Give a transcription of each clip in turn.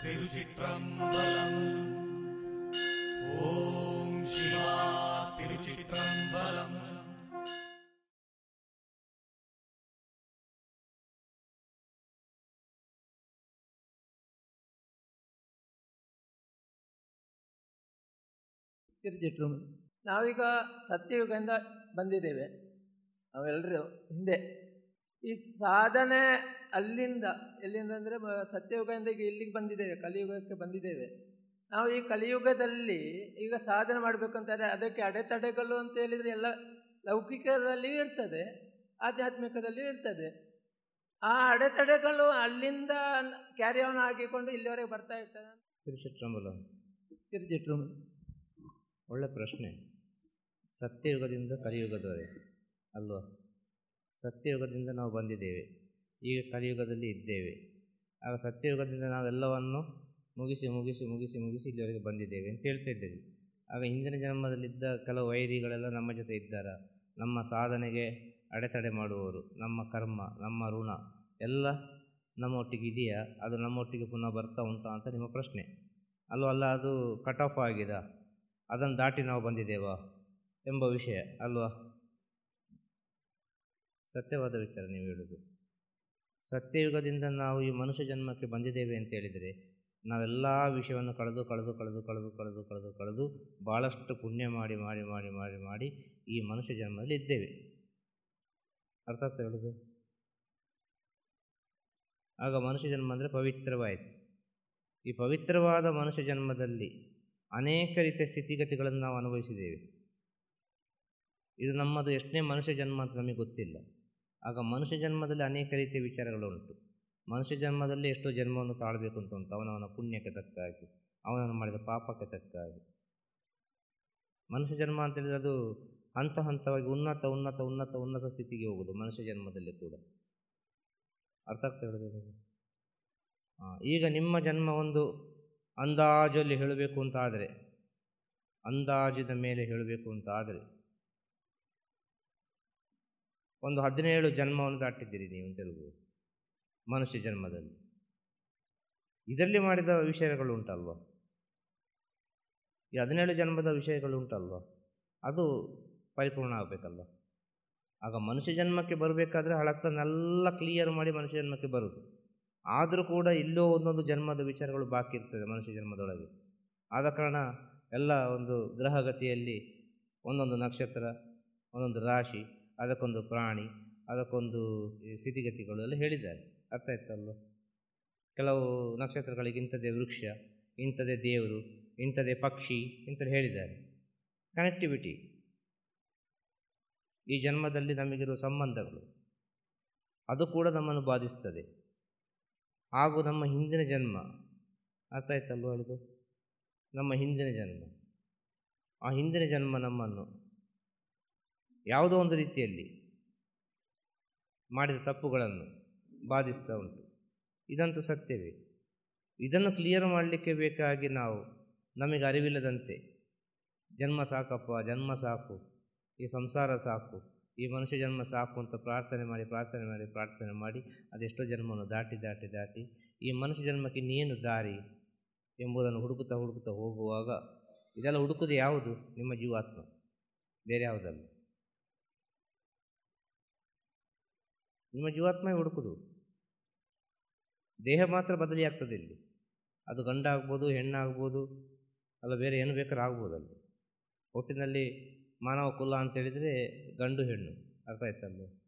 திருச்சிற்றம்பலம். ஓம் சிவா திருச்சிற்றம்பலம். ತಿರುಚಿಟ್ರು. ನಾವೀಗ ಸತ್ಯಯುಗದಿಂದ ಬಂದಿದ್ದೇವೆ, ನಾವೆಲ್ಲರೂ ಹಿಂದೆ. ಈ ಸಾಧನೆ ಎಲ್ಲಿಂದ ಅಂದರೆ ಸತ್ಯಯುಗದಿಂದ ಈಗ ಇಲ್ಲಿಗೆ ಬಂದಿದ್ದೇವೆ, ಕಲಿಯುಗಕ್ಕೆ ಬಂದಿದ್ದೇವೆ. ನಾವು ಈ ಕಲಿಯುಗದಲ್ಲಿ ಈಗ ಸಾಧನೆ ಮಾಡಬೇಕಂತಾರೆ, ಅದಕ್ಕೆ ಅಡೆತಡೆಗಳು ಅಂತ ಹೇಳಿದರೆ ಎಲ್ಲ ಲೌಕಿಕದಲ್ಲಿಯೂ ಇರ್ತದೆ, ಆಧ್ಯಾತ್ಮಿಕದಲ್ಲಿಯೂ ಇರ್ತದೆ. ಆ ಅಡೆತಡೆಗಳು ಅಲ್ಲಿಂದ ಕ್ಯಾರಿ ಆನ್ ಆಗಿಕೊಂಡು ಇಲ್ಲಿವರೆಗೆ ಬರ್ತಾ ಇರ್ತದೆ. ತಿರುಚಿಟ್ರು. ಒಳ್ಳೆ ಪ್ರಶ್ನೆ. ಸತ್ಯಯುಗದಿಂದ ಕಲಿಯುಗದವರೆಗೆ ಅಲ್ವಾ? ಸತ್ಯಯುಗದಿಂದ ನಾವು ಬಂದಿದ್ದೇವೆ, ಈಗ ಕಲಿಯುಗದಲ್ಲಿ ಇದ್ದೇವೆ. ಆಗ ಸತ್ಯಯುಗದಿಂದ ನಾವೆಲ್ಲವನ್ನು ಮುಗಿಸಿ ಮುಗಿಸಿ ಮುಗಿಸಿ ಮುಗಿಸಿ ಇಲ್ಲಿವರೆಗೆ ಬಂದಿದ್ದೇವೆ ಅಂತ ಹೇಳ್ತಾ ಇದ್ದೇವೆ. ಆಗ ಹಿಂದಿನ ಜನ್ಮದಲ್ಲಿದ್ದ ಕೆಲವು ವೈರಿಗಳೆಲ್ಲ ನಮ್ಮ ಜೊತೆ ಇದ್ದಾರ, ನಮ್ಮ ಸಾಧನೆಗೆ ಅಡೆತಡೆ ಮಾಡುವವರು, ನಮ್ಮ ಕರ್ಮ, ನಮ್ಮ ಋಣ ಎಲ್ಲ ನಮ್ಮೊಟ್ಟಿಗೆ ಇದೆಯಾ, ಅದು ನಮ್ಮೊಟ್ಟಿಗೆ ಪುನಃ ಬರ್ತಾ ಉಂಟಾ ಅಂತ ನಿಮ್ಮ ಪ್ರಶ್ನೆ ಅಲ್ಲ. ಅದು ಕಟ್ ಆಫ್ ಆಗಿದೆ, ಅದನ್ನು ದಾಟಿ ನಾವು ಬಂದಿದ್ದೇವಾ ಎಂಬ ವಿಷಯ ಅಲ್ವಾ? ಸತ್ಯವಾದ ವಿಚಾರ ನೀವು ಹೇಳೋದು. ಸತ್ಯಯುಗದಿಂದ ನಾವು ಈ ಮನುಷ್ಯ ಜನ್ಮಕ್ಕೆ ಬಂದಿದ್ದೇವೆ ಅಂತ ಹೇಳಿದರೆ ನಾವೆಲ್ಲ ವಿಷಯವನ್ನು ಕಳೆದು ಕಳೆದು ಕಳೆದು ಕಳೆದು ಕಳೆದು ಕಳೆದು ಕಳೆದು ಭಾಳಷ್ಟು ಪುಣ್ಯ ಮಾಡಿ ಮಾಡಿ ಮಾಡಿ ಮಾಡಿ ಮಾಡಿ ಈ ಮನುಷ್ಯ ಜನ್ಮದಲ್ಲಿ ಇದ್ದೇವೆ. ಅರ್ಥ ಆಗ್ತಾ ಹೇಳೋದು? ಆಗ ಮನುಷ್ಯ ಜನ್ಮ ಅಂದರೆ ಪವಿತ್ರವಾಯಿತು. ಈ ಪವಿತ್ರವಾದ ಮನುಷ್ಯ ಜನ್ಮದಲ್ಲಿ ಅನೇಕ ರೀತಿಯ ಸ್ಥಿತಿಗತಿಗಳನ್ನು ನಾವು ಅನುಭವಿಸಿದ್ದೇವೆ. ಇದು ನಮ್ಮದು ಎಷ್ಟನೇ ಮನುಷ್ಯ ಜನ್ಮ ಅಂತ ನಮಗೆ ಗೊತ್ತಿಲ್ಲ. ಆಗ ಮನುಷ್ಯ ಜನ್ಮದಲ್ಲಿ ಅನೇಕ ರೀತಿಯ ವಿಚಾರಗಳುಂಟು. ಮನುಷ್ಯ ಜನ್ಮದಲ್ಲಿ ಎಷ್ಟೋ ಜನ್ಮವನ್ನು ತಾಳಬೇಕು ಅಂತ ಉಂಟು, ಅವನವನ ಪುಣ್ಯಕ್ಕೆ ತಕ್ಕಾಗಿ, ಅವನನ್ನು ಮಾಡಿದ ಪಾಪಕ್ಕೆ ತಕ್ಕಾಗಿ. ಮನುಷ್ಯ ಜನ್ಮ ಅಂತೇಳಿದರೆ ಅದು ಹಂತ ಹಂತವಾಗಿ ಉನ್ನತ ಉನ್ನತ ಉನ್ನತ ಉನ್ನತ ಸ್ಥಿತಿಗೆ ಹೋಗೋದು ಮನುಷ್ಯ ಜನ್ಮದಲ್ಲಿ ಕೂಡ. ಅರ್ಥ ಆಗ್ತಾ ಹೇಳೋದು? ಈಗ ನಿಮ್ಮ ಜನ್ಮ ಒಂದು ಅಂದಾಜಲ್ಲಿ ಹೇಳಬೇಕು ಅಂತ ಆದರೆ, ಅಂದಾಜಿನ ಮೇಲೆ ಹೇಳಬೇಕು ಅಂತ ಆದರೆ ಒಂದು 17 ಜನ್ಮವನ್ನು ದಾಟಿದ್ದೀರಿ ನೀವು ಅಂತ ಹೇಳ್ಬೋದು ಮನುಷ್ಯ ಜನ್ಮದಲ್ಲಿ. ಇದರಲ್ಲಿ ಮಾಡಿದ ವಿಷಯಗಳು ಉಂಟಲ್ವ, ಈ 17 ಜನ್ಮದ ವಿಷಯಗಳು ಉಂಟಲ್ವ, ಅದು ಪರಿಪೂರ್ಣ ಆಗಬೇಕಲ್ವ. ಆಗ ಮನುಷ್ಯ ಜನ್ಮಕ್ಕೆ ಬರಬೇಕಾದ್ರೆ ಹಳತ್ತನ್ನೆಲ್ಲ ಕ್ಲಿಯರ್ ಮಾಡಿ ಮನುಷ್ಯ ಜನ್ಮಕ್ಕೆ ಬರುವುದು. ಆದರೂ ಕೂಡ ಇಲ್ಲೋ ಒಂದೊಂದು ಜನ್ಮದ ವಿಚಾರಗಳು ಬಾಕಿ ಇರ್ತದೆ ಮನುಷ್ಯ ಜನ್ಮದೊಳಗೆ. ಆದ ಕಾರಣ ಎಲ್ಲ ಒಂದು ಗ್ರಹಗತಿಯಲ್ಲಿ ಒಂದೊಂದು ನಕ್ಷತ್ರ, ಒಂದೊಂದು ರಾಶಿ, ಅದಕ್ಕೊಂದು ಪ್ರಾಣಿ, ಅದಕ್ಕೊಂದು ಸ್ಥಿತಿಗತಿಗಳು ಎಲ್ಲ ಹೇಳಿದ್ದಾರೆ. ಅರ್ಥ ಆಯ್ತಲ್ವ? ಕೆಲವು ನಕ್ಷತ್ರಗಳಿಗೆ ಇಂಥದ್ದೇ ವೃಕ್ಷ, ಇಂಥದ್ದೇ ದೇವರು, ಇಂಥದ್ದೇ ಪಕ್ಷಿ ಇಂಥದ್ದು ಹೇಳಿದ್ದಾರೆ. ಕನೆಕ್ಟಿವಿಟಿ, ಈ ಜನ್ಮದಲ್ಲಿ ನಮಗಿರುವ ಸಂಬಂಧಗಳು, ಅದು ಕೂಡ ನಮ್ಮನ್ನು ಬಾಧಿಸ್ತದೆ. ಹಾಗೂ ನಮ್ಮ ಹಿಂದಿನ ಜನ್ಮ, ಅರ್ಥ ಆಯ್ತಲ್ವ ಹೇಳಿದು? ನಮ್ಮ ಹಿಂದಿನ ಜನ್ಮ, ಆ ಹಿಂದಿನ ಜನ್ಮ ನಮ್ಮನ್ನು ಯಾವುದೋ ಒಂದು ರೀತಿಯಲ್ಲಿ ಮಾಡಿದ ತಪ್ಪುಗಳನ್ನು ಬಾಧಿಸ್ತಾ ಉಂಟು. ಇದಂತೂ ಸತ್ಯವೇ. ಇದನ್ನು ಕ್ಲಿಯರ್ ಮಾಡಲಿಕ್ಕೆ ಬೇಕಾಗಿ ನಾವು ನಮಗೆ ಅರಿವಿಲ್ಲದಂತೆ ಜನ್ಮ ಸಾಕಪ್ಪ, ಜನ್ಮ ಸಾಕು, ಈ ಸಂಸಾರ ಸಾಕು, ಈ ಮನುಷ್ಯ ಜನ್ಮ ಸಾಕು ಅಂತ ಪ್ರಾರ್ಥನೆ ಮಾಡಿ ಪ್ರಾರ್ಥನೆ ಮಾಡಿ ಪ್ರಾರ್ಥನೆ ಮಾಡಿ ಅದೆಷ್ಟೋ ಜನ್ಮವನ್ನು ದಾಟಿ ದಾಟಿ ದಾಟಿ ಈ ಮನುಷ್ಯ ಜನ್ಮಕ್ಕೆ ಇನ್ನೇನು ದಾರಿ ಎಂಬುದನ್ನು ಹುಡುಕುತ್ತಾ ಹುಡುಕುತ್ತಾ ಹೋಗುವಾಗ ಇದೆಲ್ಲ ಹುಡುಕುವುದು ಯಾವುದು? ನಿಮ್ಮ ಜೀವಾತ್ಮ, ಬೇರೆ ಯಾವುದಲ್ಲ. ನಿಮ್ಮ ಜೀವಾತ್ಮ ಹುಡುಕುದು. ದೇಹ ಮಾತ್ರ ಬದಲಿಯಾಗ್ತದೆ ಇಲ್ಲಿ. ಅದು ಗಂಡಾಗ್ಬೋದು, ಹೆಣ್ಣಾಗ್ಬೋದು, ಅಲ್ಲ ಬೇರೆ ಏನು ಬೇಕಾದ್ರೂ ಆಗ್ಬೋದಲ್ಲ. ಒಟ್ಟಿನಲ್ಲಿ ಮಾನವ ಕುಲ ಅಂತೇಳಿದರೆ ಗಂಡು ಹೆಣ್ಣು. ಅರ್ಥ ಆಯ್ತಲ್ಲ?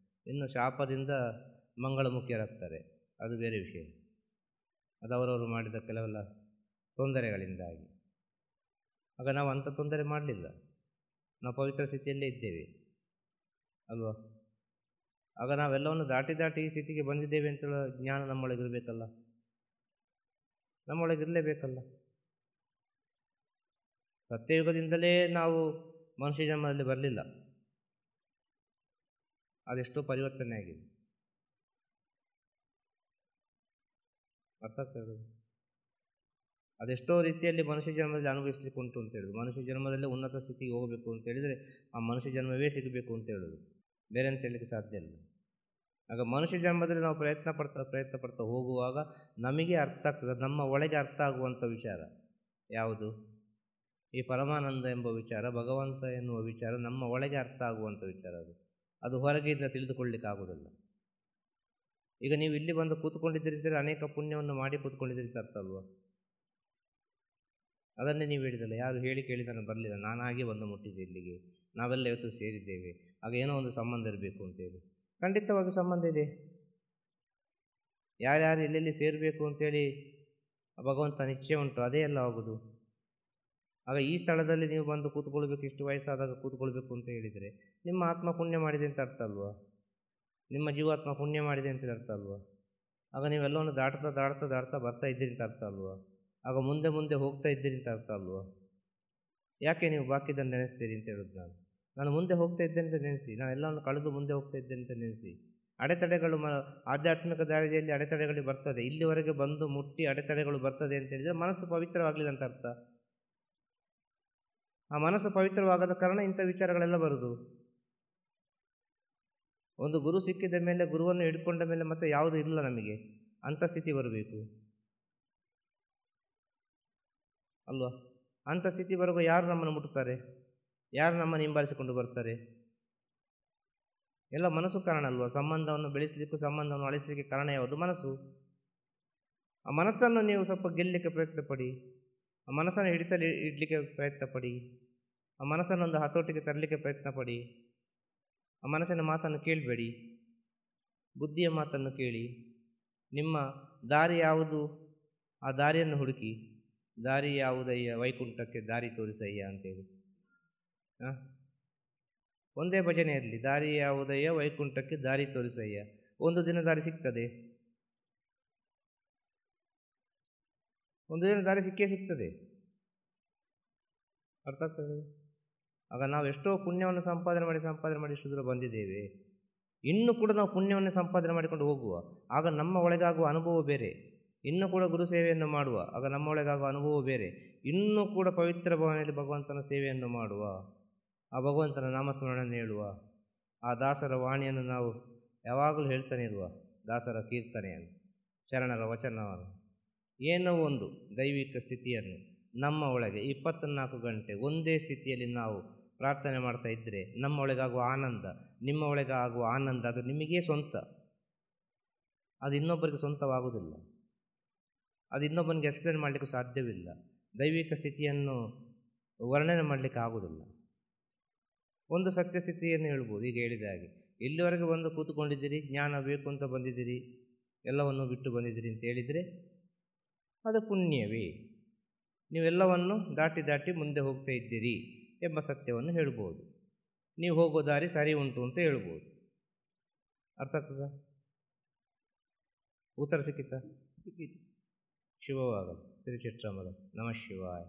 ಇನ್ನು ಶಾಪದಿಂದ ಮಂಗಳಮುಖಿಯರಾಗ್ತಾರೆ, ಅದು ಬೇರೆ ವಿಷಯ. ಅದು ಅವರವರು ಮಾಡಿದ ಕೆಲವೆಲ್ಲ ತೊಂದರೆಗಳಿಂದಾಗಿ. ಆಗ ನಾವು ಅಂಥ ತೊಂದರೆ ಮಾಡಲಿಲ್ಲ, ನಾವು ಪವಿತ್ರ ಸ್ಥಿತಿಯಲ್ಲೇ ಇದ್ದೇವೆ ಅಲ್ವಾ? ಆಗ ನಾವೆಲ್ಲವನ್ನು ದಾಟಿ ದಾಟಿ ಈ ಸ್ಥಿತಿಗೆ ಬಂದಿದ್ದೇವೆ ಅಂತೇಳೋ ಜ್ಞಾನ ನಮ್ಮೊಳಗಿರಬೇಕಲ್ಲ, ನಮ್ಮೊಳಗಿರಲೇಬೇಕಲ್ಲ. ಸತ್ಯಯುಗದಿಂದಲೇ ನಾವು ಮನುಷ್ಯ ಜನ್ಮದಲ್ಲಿ ಬರಲಿಲ್ಲ, ಅದೆಷ್ಟೋ ಪರಿವರ್ತನೆ ಆಗಿದೆ. ಅರ್ಥ ಆಗ್ತದೆ? ಅದೆಷ್ಟೋ ರೀತಿಯಲ್ಲಿ ಮನುಷ್ಯ ಜನ್ಮದಲ್ಲಿ ಅನುಭವಿಸ್ಲಿಕ್ಕೆ ಉಂಟು ಅಂತ ಹೇಳೋದು. ಮನುಷ್ಯ ಜನ್ಮದಲ್ಲೇ ಉನ್ನತ ಸ್ಥಿತಿಗೆ ಹೋಗಬೇಕು ಅಂತ ಹೇಳಿದರೆ ಆ ಮನುಷ್ಯ ಜನ್ಮವೇ ಸಿಗಬೇಕು ಅಂತ ಹೇಳೋದು, ಬೇರೆ ಅಂತ ಹೇಳಲಿಕ್ಕೆ ಸಾಧ್ಯ ಇಲ್ಲ. ಆಗ ಮನುಷ್ಯ ಜನ್ಮದಲ್ಲಿ ನಾವು ಪ್ರಯತ್ನ ಪಡ್ತಾ ಹೋಗುವಾಗ ನಮಗೆ ಅರ್ಥ ಆಗ್ತದೆ, ನಮ್ಮ ಒಳಗೆ ಅರ್ಥ ಆಗುವಂಥ ವಿಚಾರ ಯಾವುದು? ಈ ಪರಮಾನಂದ ಎಂಬ ವಿಚಾರ, ಭಗವಂತ ಎನ್ನುವ ವಿಚಾರ ನಮ್ಮ ಒಳಗೆ ಅರ್ಥ ಆಗುವಂಥ ವಿಚಾರ. ಅದು ಹೊರಗೆಯಿಂದ ತಿಳಿದುಕೊಳ್ಳಿಕ್ಕಾಗುವುದಿಲ್ಲ. ಈಗ ನೀವು ಇಲ್ಲಿ ಬಂದು ಕೂತ್ಕೊಂಡಿದ್ದೀರಿ, ಅನೇಕ ಪುಣ್ಯವನ್ನು ಮಾಡಿ ಕೂತ್ಕೊಂಡಿದ್ದೀರಿ ಅರ್ಥ ಅಲ್ವಾ? ಅದನ್ನೇ ನೀವು ಹೇಳಿದಲ್ಲ, ಯಾರು ಹೇಳಿ ಕೇಳಿ ನಾನು ಬರಲಿಲ್ಲ, ನಾನಾಗೆ ಬಂದು ಮುಟ್ಟಿದ್ದೆ ಇಲ್ಲಿಗೆ, ನಾವೆಲ್ಲ ಇವತ್ತು ಸೇರಿದ್ದೇವೆ, ಆಗ ಏನೋ ಒಂದು ಸಂಬಂಧ ಇರಬೇಕು ಅಂತೇಳಿ. ಖಂಡಿತವಾಗಿ ಸಂಬಂಧ ಇದೆ. ಯಾರ್ಯಾರು ಎಲ್ಲೆಲ್ಲಿ ಸೇರಬೇಕು ಅಂತೇಳಿ ಭಗವಂತ ನಿಶ್ಚಯ ಉಂಟು, ಅದೇ ಎಲ್ಲ ಆಗೋದು. ಆಗ ಈ ಸ್ಥಳದಲ್ಲಿ ನೀವು ಬಂದು ಕೂತ್ಕೊಳ್ಬೇಕು, ಇಷ್ಟು ವಯಸ್ಸಾದಾಗ ಕೂತ್ಕೊಳ್ಬೇಕು ಅಂತ ಹೇಳಿದರೆ ನಿಮ್ಮ ಆತ್ಮ ಪುಣ್ಯ ಮಾಡಿದೆ ಅಂತ ಅರ್ಥ ಅಲ್ವಾ? ನಿಮ್ಮ ಜೀವಾತ್ಮ ಪುಣ್ಯ ಮಾಡಿದೆ ಅಂತ ಅರ್ಥ ಅಲ್ವಾ? ಆಗ ನೀವೆಲ್ಲವನ್ನು ದಾಟ್ತಾ ಬರ್ತಾ ಇದ್ದೀರಿ ಅಂತ ಅರ್ಥ ಅಲ್ವಾ? ಆಗ ಮುಂದೆ ಮುಂದೆ ಹೋಗ್ತಾ ಇದ್ದೀರಿ ಅಂತ ಅರ್ಥ ಅಲ್ವಾ? ಯಾಕೆ ನೀವು ಬಾಕಿದನ್ನು ನೆನೆಸ್ತೀರಿ ಅಂತ ಹೇಳೋದು? ನಾನು ಮುಂದೆ ಹೋಗ್ತಾ ಇದ್ದೇನೆ ಅಂತ ನೆನೆಸಿ, ನಾನು ಎಲ್ಲವನ್ನು ಕಳೆದು ಮುಂದೆ ಹೋಗ್ತಾ ಇದ್ದೇನೆ ಅಂತ ನೆನೆಸಿ. ಅಡೆತಡೆಗಳು ಆಧ್ಯಾತ್ಮಿಕ ದಾರಿಯಲ್ಲಿ ಅಡೆತಡೆಗಳು ಬರ್ತದೆ, ಇಲ್ಲಿವರೆಗೆ ಬಂದು ಮುಟ್ಟಿ ಅಡೆತಡೆಗಳು ಬರ್ತದೆ ಅಂತ ಹೇಳಿದರೆ ಮನಸ್ಸು ಪವಿತ್ರವಾಗಲಿಲ್ಲ ಅಂತ ಅರ್ಥ. ಆ ಮನಸ್ಸು ಪವಿತ್ರವಾಗದ ಕಾರಣ ಇಂಥ ವಿಚಾರಗಳೆಲ್ಲ ಬರುವುದು. ಒಂದು ಗುರು ಸಿಕ್ಕಿದ ಮೇಲೆ, ಗುರುವನ್ನು ಹಿಡ್ಕೊಂಡ ಮೇಲೆ ಮತ್ತೆ ಯಾವುದು ಇಲ್ಲ ನಮಗೆ, ಅಂಥ ಸ್ಥಿತಿ ಬರಬೇಕು ಅಲ್ವಾ? ಅಂಥ ಸ್ಥಿತಿ ಬರುವಾಗ ಯಾರು ನಮ್ಮನ್ನು ಮುಟ್ಟುತ್ತಾರೆ? ಯಾರು ನಮ್ಮನ್ನು ಹಿಂಬಾಲಿಸಿಕೊಂಡು ಬರ್ತಾರೆ? ಎಲ್ಲ ಮನಸ್ಸು ಕಾರಣ ಅಲ್ವಾ? ಸಂಬಂಧವನ್ನು ಬೆಳೆಸಲಿಕ್ಕೂ ಸಂಬಂಧವನ್ನು ಅಳಿಸಲಿಕ್ಕೆ ಕಾರಣ ಯಾವುದು? ಮನಸ್ಸು. ಆ ಮನಸ್ಸನ್ನು ನೀವು ಸ್ವಲ್ಪ ಗೆಲ್ಲಲಿಕ್ಕೆ ಪ್ರಯತ್ನ ಪಡಿ, ಆ ಮನಸ್ಸನ್ನು ಇಡಲಿಕ್ಕೆ ಪ್ರಯತ್ನ ಪಡಿ, ಆ ಮನಸ್ಸನ್ನೊಂದು ಹತೋಟಿಗೆ ತರಲಿಕ್ಕೆ ಪ್ರಯತ್ನ ಪಡಿ. ಆ ಮನಸ್ಸಿನ ಮಾತನ್ನು ಕೇಳಬೇಡಿ, ಬುದ್ಧಿಯ ಮಾತನ್ನು ಕೇಳಿ. ನಿಮ್ಮ ದಾರಿ ಯಾವುದು? ಆ ದಾರಿಯನ್ನು ಹುಡುಕಿ. ದಾರಿ ಯಾವುದಯ್ಯ ವೈಕುಂಠಕ್ಕೆ ದಾರಿ ತೋರಿಸಯ್ಯ ಅಂತೇಳಿ ಒಂದೇ ಭಜನೆ ಇರಲಿ, ದಾರಿ ಯಾವುದಯ್ಯ ವೈಕುಂಠಕ್ಕೆ ದಾರಿ ತೋರಿಸಯ್ಯ. ಒಂದು ದಿನ ದಾರಿ ಸಿಗ್ತದೆ, ಒಂದು ದಿನ ದಾರಿ ಸಿಕ್ಕೇ ಸಿಗ್ತದೆ. ಅರ್ಥ ಆಗ್ತದೆ? ಆಗ ನಾವು ಎಷ್ಟೋ ಪುಣ್ಯವನ್ನು ಸಂಪಾದನೆ ಮಾಡಿ ಇಷ್ಟು ದೂರ ಬಂದಿದ್ದೇವೆ. ಇನ್ನೂ ಕೂಡ ನಾವು ಪುಣ್ಯವನ್ನು ಸಂಪಾದನೆ ಮಾಡಿಕೊಂಡು ಹೋಗುವ, ಆಗ ನಮ್ಮ ಒಳಗಾಗುವ ಅನುಭವ ಬೇರೆ. ಇನ್ನೂ ಕೂಡ ಗುರು ಸೇವೆಯನ್ನು ಮಾಡುವ, ಆಗ ನಮ್ಮ ಒಳಗಾಗುವ ಅನುಭವ ಬೇರೆ. ಇನ್ನೂ ಕೂಡ ಪವಿತ್ರ ಭಾವನೆಯಲ್ಲಿ ಭಗವಂತನ ಸೇವೆಯನ್ನು ಮಾಡುವ, ಆ ಭಗವಂತನ ನಾಮಸ್ಮರಣೆಯನ್ನು ಹೇಳುವ, ಆ ದಾಸರ ವಾಣಿಯನ್ನು ನಾವು ಯಾವಾಗಲೂ ಹೇಳ್ತಾನೆ ಇರುವ, ದಾಸರ ಕೀರ್ತನೆಯನ್ನು, ಶರಣರ ವಚನವನ್ನು, ಏನೋ ಒಂದು ದೈವಿಕ ಸ್ಥಿತಿಯನ್ನು ನಮ್ಮ ಒಳಗೆ 24 ಗಂಟೆ ಒಂದೇ ಸ್ಥಿತಿಯಲ್ಲಿ ನಾವು ಪ್ರಾರ್ಥನೆ ಮಾಡ್ತಾ ಇದ್ದರೆ ನಮ್ಮ ಒಳಗಾಗುವ ಆನಂದ, ನಿಮ್ಮ ಒಳಗೆ ಆಗುವ ಆನಂದ, ಅದು ನಿಮಗೇ ಸ್ವಂತ. ಅದು ಇನ್ನೊಬ್ಬರಿಗೆ ಸ್ವಂತವಾಗುವುದಿಲ್ಲ, ಅದು ಇನ್ನೊಬ್ಬನಿಗೆ ಎಕ್ಸ್ಪ್ಲೇನ್ ಮಾಡಲಿಕ್ಕೂ ಸಾಧ್ಯವಿಲ್ಲ. ದೈವಿಕ ಸ್ಥಿತಿಯನ್ನು ವರ್ಣನೆ ಮಾಡಲಿಕ್ಕೆ ಆಗುವುದಿಲ್ಲ. ಒಂದು ಸತ್ಯಸ್ಥಿತಿಯನ್ನು ಹೇಳ್ಬೋದು. ಈಗ ಹೇಳಿದ ಹಾಗೆ ಇಲ್ಲಿವರೆಗೆ ಬಂದು ಕೂತ್ಕೊಂಡಿದ್ದೀರಿ, ಜ್ಞಾನ ಬೇಕು ಅಂತ ಬಂದಿದ್ದೀರಿ, ಎಲ್ಲವನ್ನು ಬಿಟ್ಟು ಬಂದಿದ್ದೀರಿ ಅಂತ ಹೇಳಿದರೆ ಅದು ಪುಣ್ಯವೇ. ನೀವೆಲ್ಲವನ್ನು ದಾಟಿ ಮುಂದೆ ಹೋಗ್ತಾ ಇದ್ದೀರಿ ಎಂಬ ಸತ್ಯವನ್ನು ಹೇಳ್ಬೋದು. ನೀವು ಹೋಗೋ ದಾರಿ ಸರಿ ಉಂಟು ಅಂತ ಹೇಳ್ಬೋದು. ಅರ್ಥ ಆಗ್ತದ? ಉತ್ತರ ಸಿಕ್ಕಿತ? ಸಿಕ್ಕಿತು. ಶುಭವಾಗಲಿ. ತಿರುಚಿಟ್ರಂಬಲ. ನಮಃ ಶಿವಾಯ.